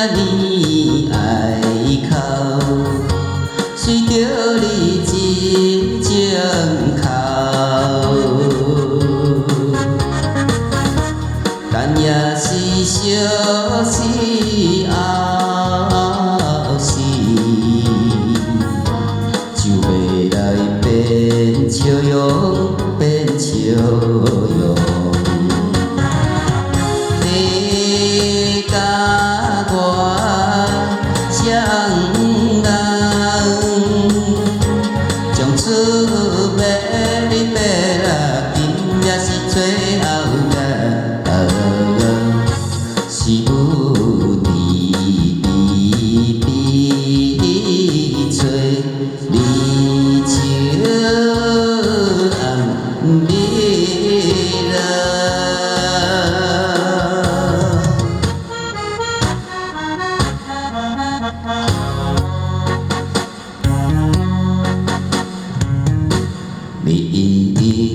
呢爱哭，随着你一声哭，但也是相思后事，就袂来变笑容，变笑容。你甲我双人，从此要你要来，今也是最后日，是有你比找离愁暗暝了。你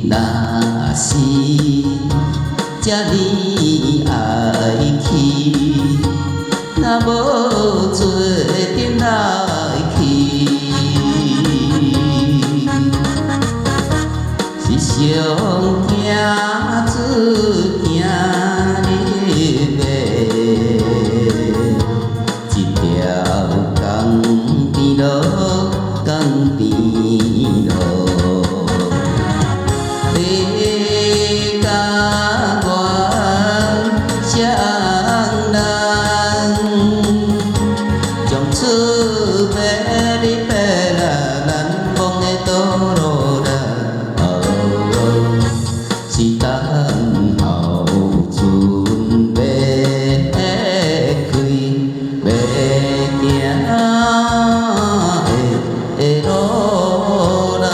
若是这呢爱去，若无做阵来去，是上惊出惊日月，一条江边路，江边路。你甲我双人，从此要你要来，咱往的道路是等候船要开，要行的路啦。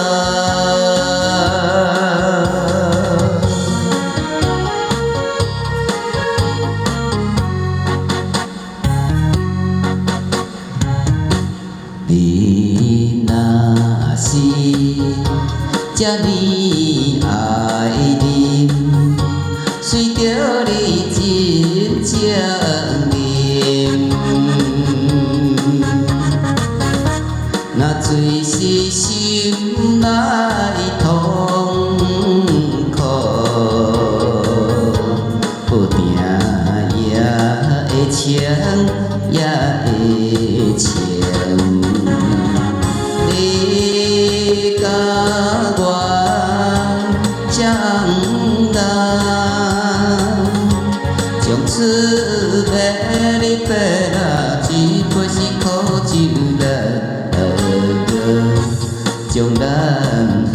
你若是这呢爱人，随着你真情念，若最是心内痛苦，不定也会情，也会情。你甲我双人，从此要你要来，一杯是苦酒来，将咱。